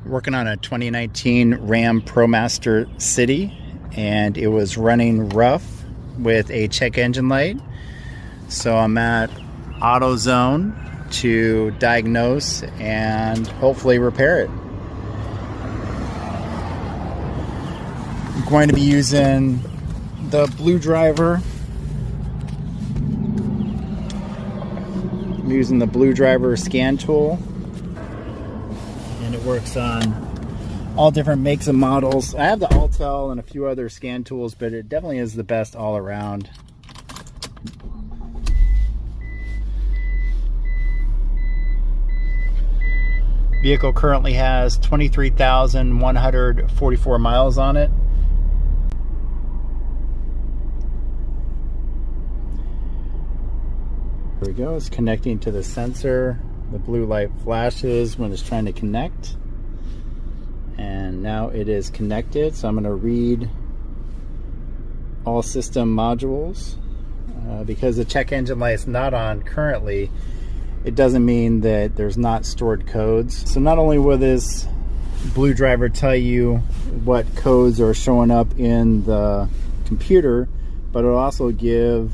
Working on a 2019 Ram ProMaster City, and it was running rough with a check engine light. So I'm at AutoZone to diagnose and hopefully repair it. I'm going to be using the blue driver. I'm using the blue driver scan tool. And it works on all different makes and models. I have the Altel and a few other scan tools, but it definitely is the best all around. Vehicle currently has 23,144 miles on it. There we go, it's connecting to the sensor. The blue light flashes when it's trying to connect, and now it is connected. So I'm going to read all system modules. Because the check engine light is not on currently, it doesn't mean that there's not stored codes. So not only will this blue driver tell you what codes are showing up in the computer, but it'll also give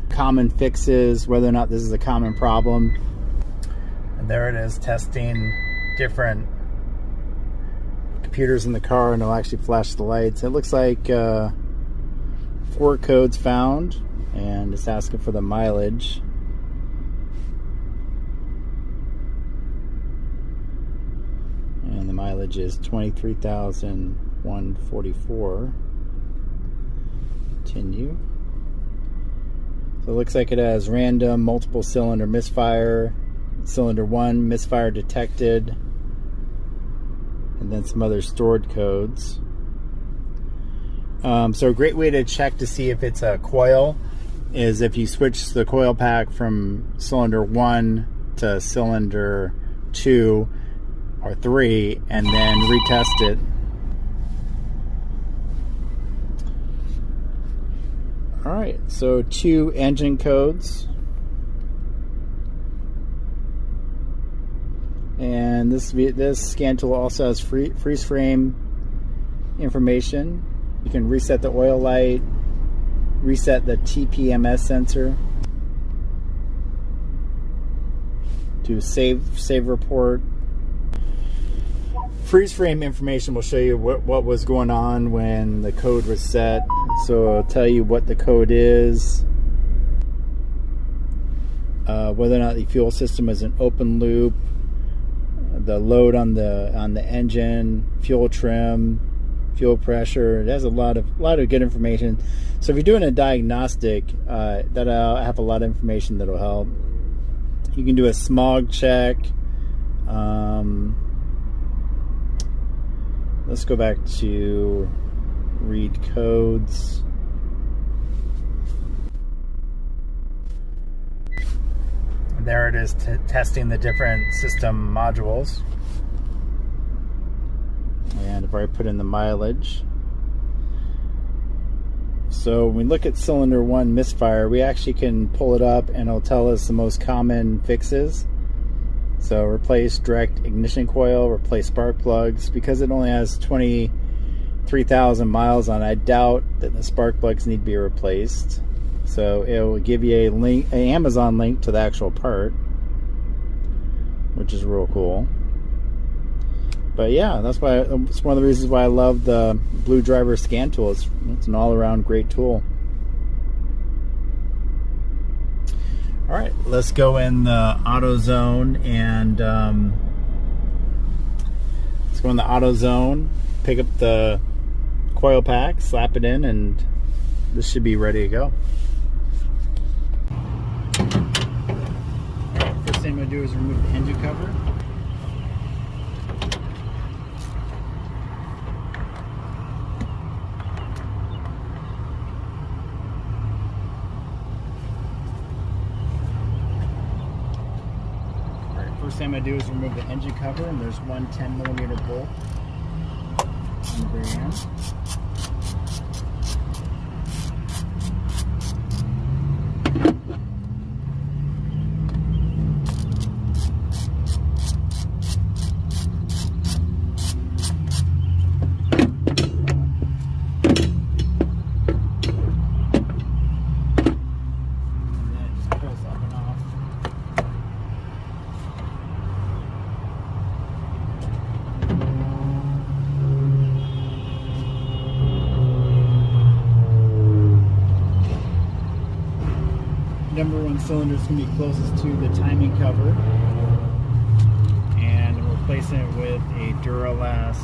common fixes, whether or not this is a common problem. And there it is, testing different computers in the car, and it'll actually flash the lights. It looks like 4 codes found, and it's asking for the mileage. And the mileage is 23,144. Continue. So it looks like it has random multiple cylinder misfire. Cylinder 1 misfire detected, and then some other stored codes. So a great way to check to see if it's a coil is if you switch the coil pack from cylinder 1 to cylinder 2 or 3 and then retest it. Alright, so 2 engine codes. And this scan tool also has freeze frame information. You can reset the oil light, reset the TPMS sensor, do save report. Freeze frame information will show you what was going on when the code was set. So it'll tell you what the code is, whether or not the fuel system is an open loop, the load on the engine, fuel trim, fuel pressure. It has a lot of good information. So if you're doing a diagnostic, that'll have a lot of information that'll help. You can do a smog check. Let's go back to read codes. There it is, testing the different system modules. And I've already put in the mileage. So when we look at cylinder 1 misfire, we actually can pull it up and it'll tell us the most common fixes. So replace direct ignition coil, replace spark plugs. Because it only has 23,000 miles on it, I doubt that the spark plugs need to be replaced. So it will give you a link, an Amazon link to the actual part, which is real cool. But yeah, it's one of the reasons why I love the blue driver scan tool. It's an all-around great tool. All right, let's go in the AutoZone and let's go in the AutoZone, pick up the coil pack, slap it in, and this should be ready to go. First thing I'm going to do is remove the engine cover. First thing I'm going to do is remove the engine cover, and there's one 10mm bolt on the very end. number one cylinder is going to be closest to the timing cover, and we're replacing it with a Duralast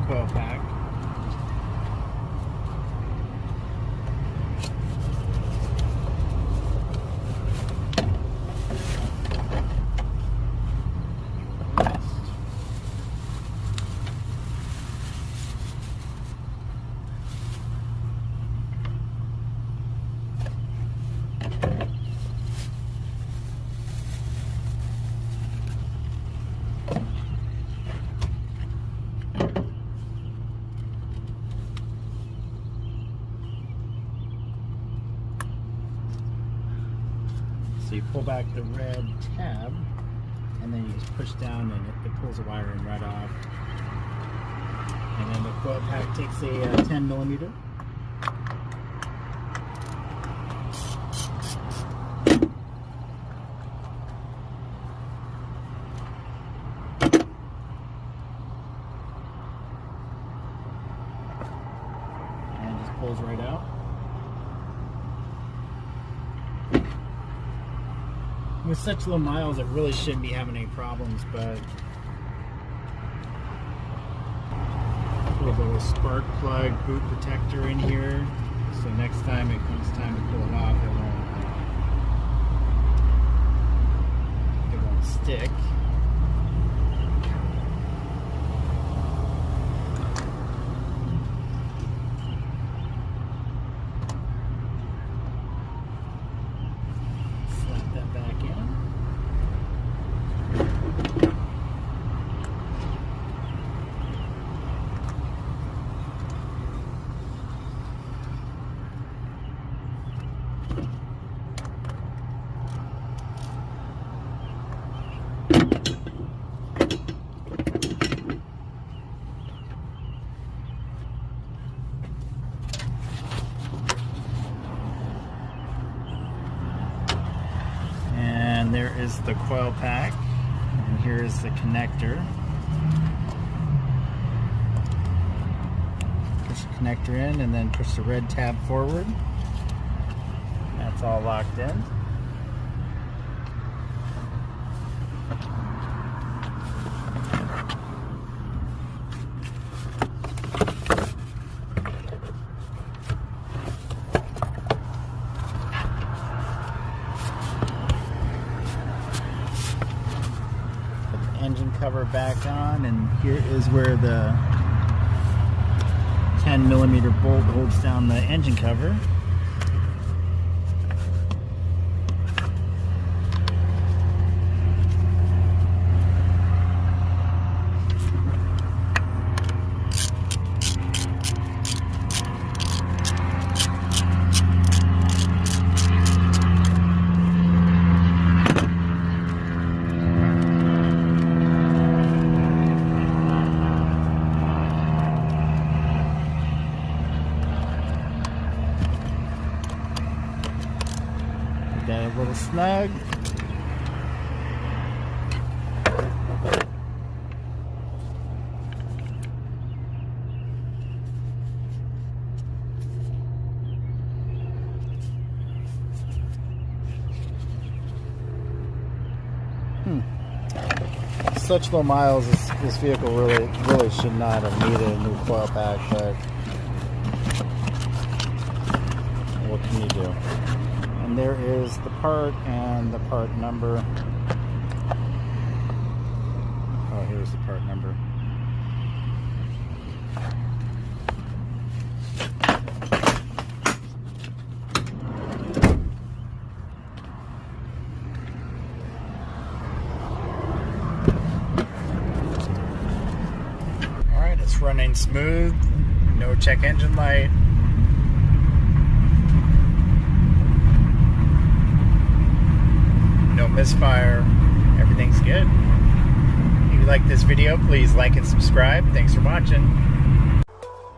coil pack. So you pull back the red tab, and then you just push down, and it pulls the wiring right off. And then the coil pack takes a 10 millimeter. And just pulls right out. With such low miles, it really shouldn't be having any problems, but a little bit of a spark plug boot protector in here, so next time it comes time to pull it off, it won't stick. And there is the coil pack, and here is the connector. Push the connector in, and then push the red tab forward. That's all locked in. Engine cover back on, and here is where the 10 millimeter bolt holds down the engine cover. Got a little snug. Such low miles, this vehicle really should not have needed a new coil pack, but what can you do? And there is the part and the part number. Oh, here's the part number. All right, it's running smooth. No check engine light. No misfire. Everything's good. If you like this video, please like and subscribe. Thanks for watching.